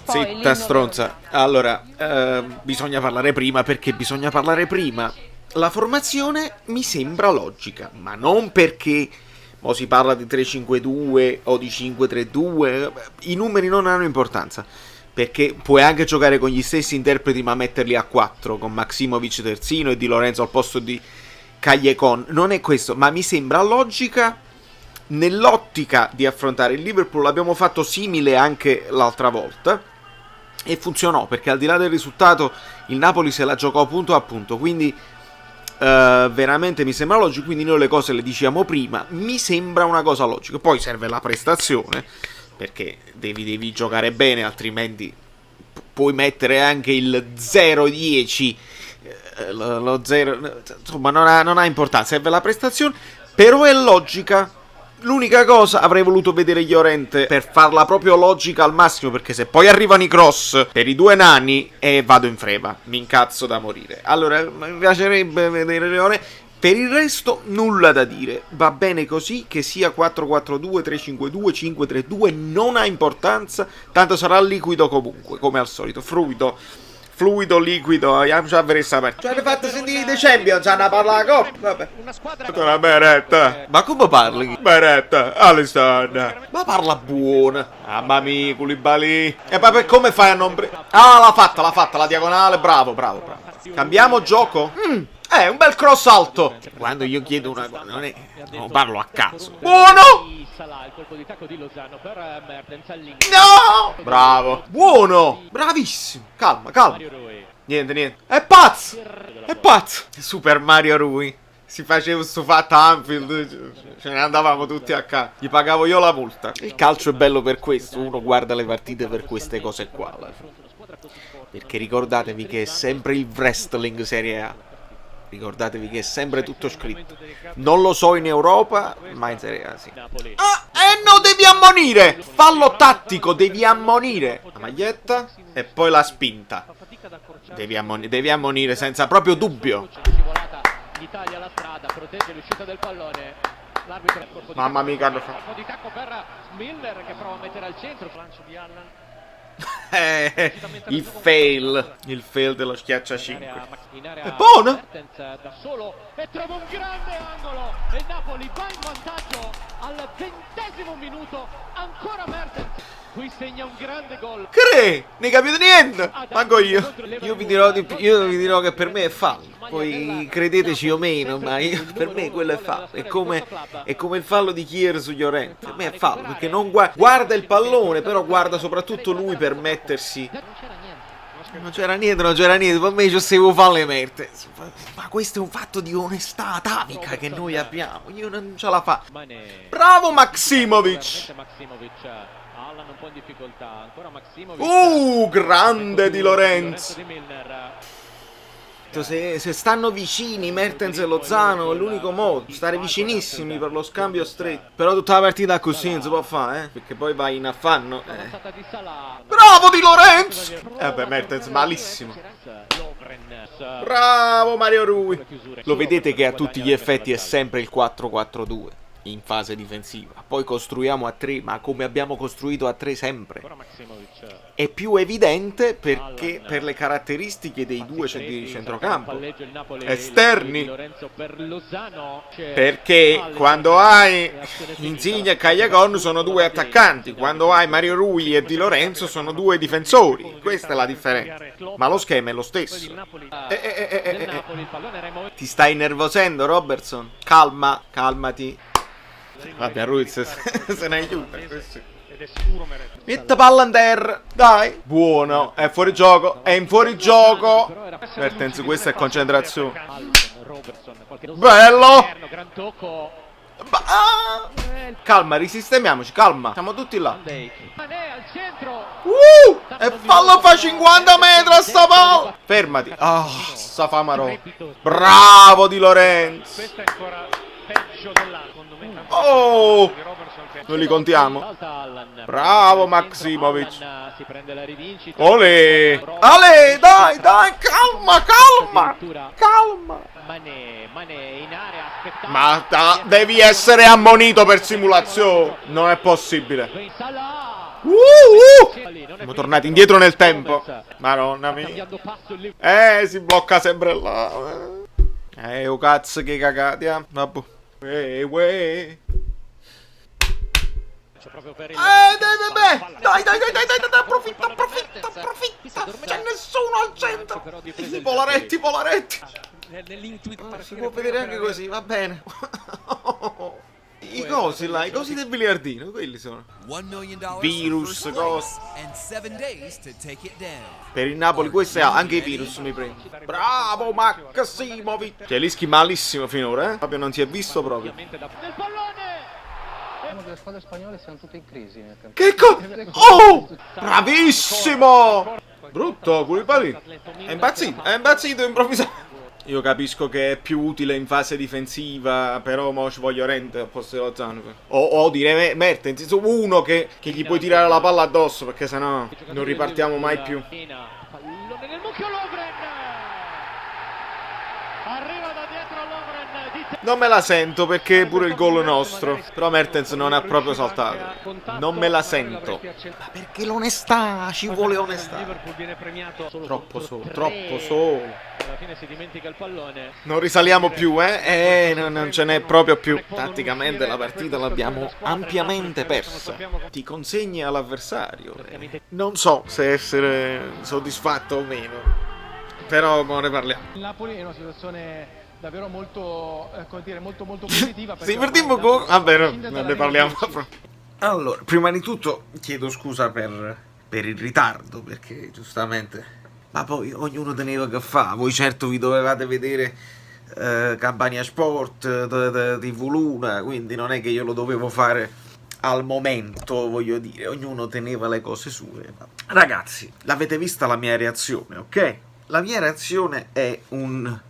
Zitta stronza. Allora, bisogna parlare prima perché bisogna parlare prima. La formazione mi sembra logica, ma non perché si parla di 3-5-2 o di 5-3-2. I numeri non hanno importanza, perché puoi anche giocare con gli stessi interpreti ma metterli a 4, con Maximovic terzino e Di Lorenzo al posto di Callecon. Non è questo, ma mi sembra logica nell'ottica di affrontare il Liverpool. L'abbiamo fatto simile anche l'altra volta e funzionò, perché al di là del risultato il Napoli se la giocò punto a punto, quindi veramente mi sembra logico. Quindi noi le cose le diciamo prima, mi sembra una cosa logica. Poi serve la prestazione, perché devi giocare bene, altrimenti puoi mettere anche il 0-10, lo 0, insomma non ha importanza, serve la prestazione, però è logica. L'unica cosa, avrei voluto vedere Llorente per farla proprio logica al massimo, perché se poi arrivano i cross per i due nani vado in freva, mi incazzo da morire. Allora mi piacerebbe vedere Llorente. Per il resto nulla da dire, va bene così, che sia 4-4-2, 3-5-2, 5-3-2, non ha importanza, tanto sarà liquido comunque, come al solito, fluido, liquido, ci avresti aperto. Ci hanno fatto sentire dei Champions, hanno parlato la coppa, vabbè. Una beretta. Ma come parli? Beretta, Alisson. Ma parla buona. Mamma mia, Koulibaly. E poi come fai a non... l'ha fatta, la diagonale, bravo. Cambiamo gioco? Un bel cross alto. Quando io chiedo una cosa, non parlo a caso. Buono! No! Bravo. Buono! Bravissimo. Calma. Niente. È pazzo! Super Mario Rui. Si faceva questo fatto a Anfield, ce ne andavamo tutti a casa. Gli pagavo io la multa. Il calcio è bello per questo, uno guarda le partite per queste cose qua. Perché ricordatevi che è sempre il wrestling Serie A. Ricordatevi che è sempre tutto scritto. Non lo so in Europa, ma in Serie A sì. No, devi ammonire! Fallo tattico, devi ammonire. La maglietta e poi la spinta. Devi ammonire senza proprio dubbio. Mamma mia, che hanno fatto. Il fail dello schiacciacinque. È buono. E trova un grande angolo e il Napoli va in vantaggio al 20° minuto. Ancora Mertens. Qui segna un grande gol. Ne capite niente? Manco io. Io vi dirò che per me è fallo. Poi credeteci o meno, ma per me quello è fallo. È come il fallo di Kier su Llorente. Per me è fallo, perché non guarda il pallone, però guarda soprattutto lui per mettersi. Non c'era niente. Per me ci stavo falle Mertens. Ma questo è un fatto di onestà atavica che noi abbiamo. Io non ce la fa. Bravo Maximovic. Un po' in difficoltà. Ancora Maximovic. Grande Di Lorenzo. Se stanno vicini Mertens e Lozano è l'unico modo, stare vicinissimi per lo scambio stretto. Però tutta la partita così non si può fare, perché poi vai in affanno. Bravo Di Lorenzo! Beh, Mertens malissimo. Bravo Mario Rui. Lo vedete che a tutti gli effetti è sempre il 4-4-2 in fase difensiva. Poi costruiamo a 3, ma come abbiamo costruito a 3 sempre. È più evidente perché per le caratteristiche dei due di centrocampo esterni, perché quando hai Insigne e Callecon sono due attaccanti, quando hai Mario Rui e Di Lorenzo sono due difensori. Questa è la differenza, ma lo schema è lo stesso. Ti stai innervosendo, Robertson? Calmati. Vabbè, Ruiz se ne aiuta. Mette palla in terra. Dai. Buono. È fuori gioco. È in fuori gioco. Mertens, questa è concentrazione. Bello. Calma, risistemiamoci. Calma. Siamo tutti là. E fallo fa 50 metri a sta palla. Fermati. Sta famaro. Bravo Di Lorenzo. Questa è ancora peggio dell'altro. Noi li contiamo. Bravo Maximovic. Olè. Dai, calma. Ma devi essere ammonito per simulazione. Non è possibile. Siamo tornati indietro nel tempo. Madonna mia. Si blocca sempre là. Oh cazzo che cagati, vabbè. Dai, approfitta. C'è nessuno al centro. Polaretti. Si può vedere anche così, va bene. I cosi del biliardino, quelli sono. Virus, cose. Per il Napoli questo è anche i virus mi prendo. Bravo Maksimovic. Zielinski malissimo finora, proprio non si è visto proprio. Le squadre spagnole siamo tutte in crisi. Che oh! Bravissimo! Brutto, Koulibaly. È impazzito improvvisamente. Io capisco che è più utile in fase difensiva, però mo ci voglio rendere al posto dello Zaniolo. O dire Mertens, uno che gli puoi tirare la palla addosso, perché sennò non ripartiamo mai più. Pallone nel mucchio, Lovren! Arriva da dietro Lovren. Non me la sento perché pure il gol è nostro. Però Mertens non ha proprio saltato. Non me la sento. Ma perché l'onestà? Ci vuole onestà. Troppo solo. Alla fine si dimentica il pallone. Non risaliamo più, non ce n'è proprio più. Tatticamente la partita l'abbiamo ampiamente persa. Ti consegni all'avversario. Non so se essere soddisfatto o meno. Però ne parliamo. Il Napoli è una situazione davvero molto, molto positiva. Sì, per dire poco. Vabbè, non ne parliamo. Allora, prima di tutto chiedo scusa per il ritardo, perché giustamente. Ma poi ognuno teneva che fa. Voi certo vi dovevate vedere Campania Sport, TV Luna, quindi non è che io lo dovevo fare al momento, voglio dire. Ognuno teneva le cose sue. Ragazzi, l'avete vista la mia reazione, ok? La mia reazione è un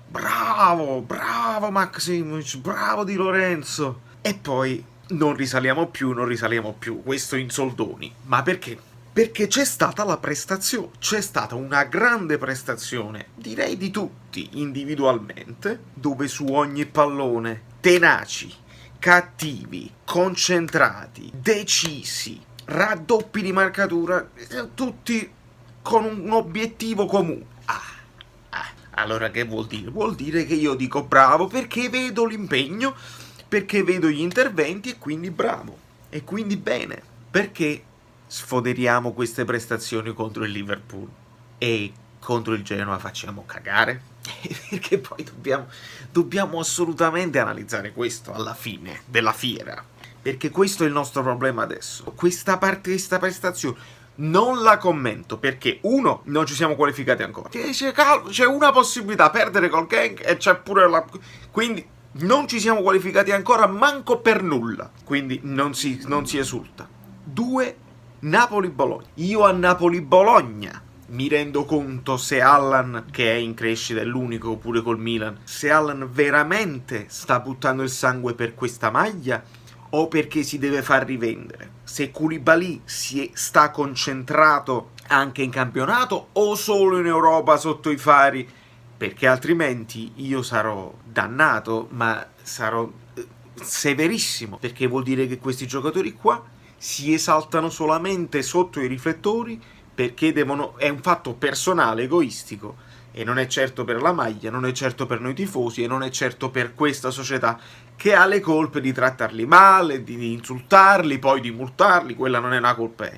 bravo Maksimovic, bravo Di Lorenzo. E poi non risaliamo più, questo in soldoni. Ma perché? Perché c'è stata la prestazione, c'è stata una grande prestazione, direi di tutti individualmente, dove su ogni pallone, tenaci, cattivi, concentrati, decisi, raddoppi di marcatura, tutti con un obiettivo comune. Allora che vuol dire? Vuol dire che io dico bravo perché vedo l'impegno, perché vedo gli interventi e quindi bravo. E quindi bene. Perché sfoderiamo queste prestazioni contro il Liverpool e contro il Genoa facciamo cagare? Perché poi dobbiamo assolutamente analizzare questo alla fine della fiera. Perché questo è il nostro problema adesso. Questa prestazione non la commento perché, uno, non ci siamo qualificati ancora. C'è una possibilità, perdere col Genk e c'è pure la. Quindi non ci siamo qualificati ancora, manco per nulla. Quindi non si esulta. Due, Napoli-Bologna. Io a Napoli-Bologna mi rendo conto se Allan, che è in crescita, è l'unico, oppure col Milan, se Allan veramente sta buttando il sangue per questa maglia o perché si deve far rivendere. Se Koulibaly sta concentrato anche in campionato o solo in Europa sotto i fari, perché altrimenti io sarò dannato, ma sarò severissimo, perché vuol dire che questi giocatori qua si esaltano solamente sotto i riflettori perché è un fatto personale, egoistico, e non è certo per la maglia, non è certo per noi tifosi e non è certo per questa società che ha le colpe di trattarli male, di insultarli, poi di multarli. Quella non è una colpa,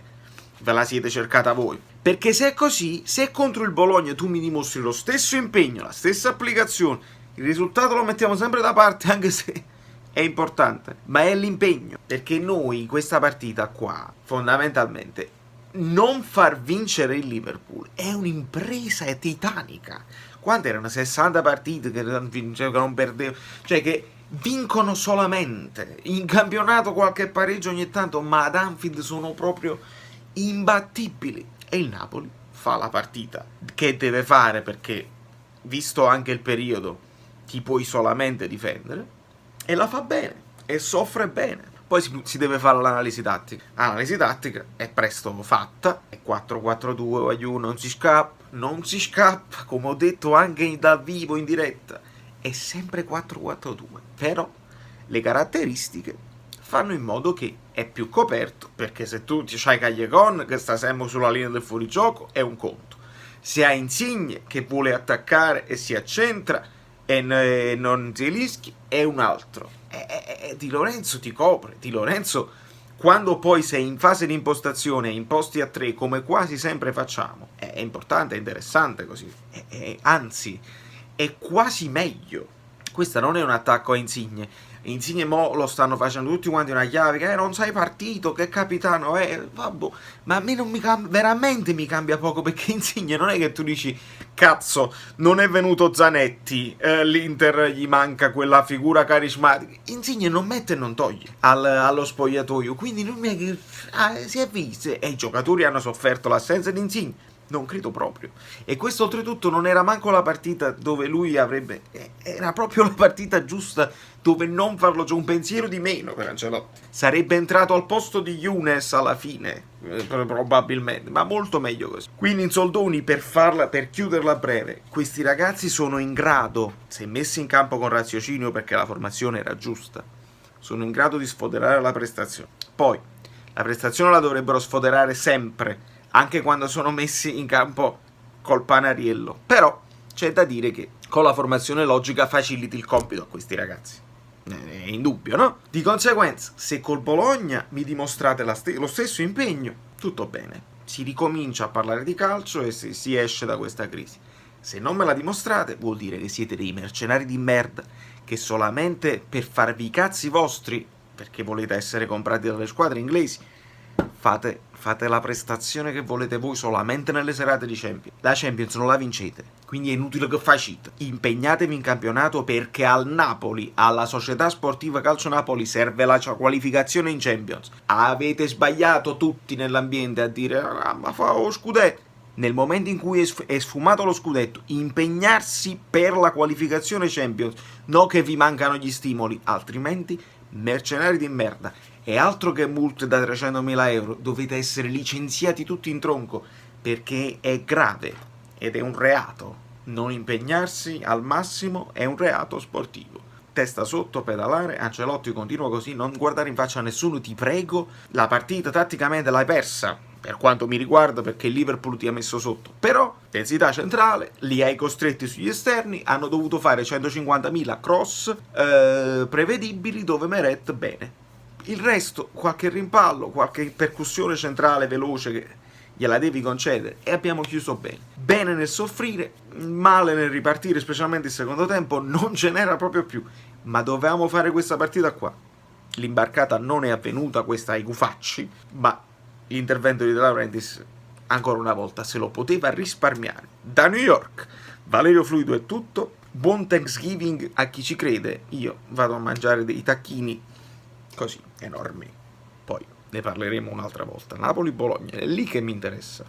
ve la siete cercata voi. Perché se è così, se contro il Bologna tu mi dimostri lo stesso impegno, la stessa applicazione, il risultato lo mettiamo sempre da parte, anche se è importante, ma è l'impegno. Perché noi in questa partita qua, fondamentalmente, non far vincere il Liverpool è un'impresa titanica. Quante erano? 60 partite che non perdevano, cioè che vincono solamente in campionato, qualche pareggio ogni tanto, ma ad Anfield sono proprio imbattibili. E il Napoli fa la partita che deve fare, perché visto anche il periodo ti puoi solamente difendere, e la fa bene e soffre bene. Poi si deve fare l'analisi tattica. L'analisi tattica è presto fatta, è 4-4-2, voglio, non si scappa, come ho detto anche dal vivo in diretta, è sempre 4-4-2, però le caratteristiche fanno in modo che è più coperto, perché se tu c'hai Callejon che sta sempre sulla linea del fuorigioco è un conto, se hai Insigne che vuole attaccare e si accentra e non Zielinski è un altro. Di Lorenzo ti copre, Di Lorenzo quando poi sei in fase di impostazione imposti a 3 come quasi sempre facciamo, è importante, è interessante così, anzi è quasi meglio. Questa non è un attacco a Insigne mo lo stanno facendo tutti quanti una chiave che non sei partito, che capitano vabbè, ma a me non veramente mi cambia poco, perché Insigne non è che tu dici cazzo non è venuto Zanetti, l'Inter gli manca quella figura carismatica. Insigne non mette e non toglie allo spogliatoio, quindi non mi è che si è visto, e i giocatori hanno sofferto l'assenza di Insigne. Non credo proprio. E questo oltretutto non era manco la partita dove lui avrebbe... Era proprio la partita giusta dove non farlo già un pensiero di meno per Ancelotti. Sarebbe entrato al posto di Younes alla fine, probabilmente, ma molto meglio così. Quindi in soldoni, per chiuderla breve, questi ragazzi sono in grado, se messi in campo con raziocinio perché la formazione era giusta, sono in grado di sfoderare la prestazione. Poi, la prestazione la dovrebbero sfoderare sempre, anche quando sono messi in campo col panariello. Però c'è da dire che con la formazione logica faciliti il compito a questi ragazzi. È indubbio, no? Di conseguenza, se col Bologna mi dimostrate lo stesso impegno, tutto bene. Si ricomincia a parlare di calcio e si esce da questa crisi. Se non me la dimostrate, vuol dire che siete dei mercenari di merda, che solamente per farvi i cazzi vostri, perché volete essere comprati dalle squadre inglesi, fate la prestazione che volete voi solamente nelle serate di Champions. La Champions non la vincete, quindi è inutile che facite. Impegnatevi in campionato, perché al Napoli, alla Società Sportiva Calcio Napoli, serve la qualificazione in Champions. Avete sbagliato tutti nell'ambiente a dire ma fa lo scudetto. Nel momento in cui è sfumato lo scudetto, impegnarsi per la qualificazione Champions, no che vi mancano gli stimoli, altrimenti mercenari di merda. E altro che multe da 300.000 euro, dovete essere licenziati tutti in tronco, perché è grave ed è un reato. Non impegnarsi al massimo è un reato sportivo. Testa sotto, pedalare. Ancelotti, continua così, non guardare in faccia a nessuno, ti prego. La partita tatticamente l'hai persa, per quanto mi riguarda, perché il Liverpool ti ha messo sotto. Però, densità centrale, li hai costretti sugli esterni, hanno dovuto fare 150.000 cross prevedibili dove Meret bene. Il resto, qualche rimpallo, qualche percussione centrale veloce che gliela devi concedere, e abbiamo chiuso bene. Bene nel soffrire, male nel ripartire, specialmente il secondo tempo, non ce n'era proprio più. Ma dovevamo fare questa partita qua. L'imbarcata non è avvenuta, questa ai Gufacci, ma l'intervento di De Laurentiis, ancora una volta, se lo poteva risparmiare. Da New York, Valerio Fluido è tutto. Buon Thanksgiving a chi ci crede. Io vado a mangiare dei tacchini così, enormi. Poi ne parleremo un'altra volta. Napoli-Bologna, è lì che mi interessa.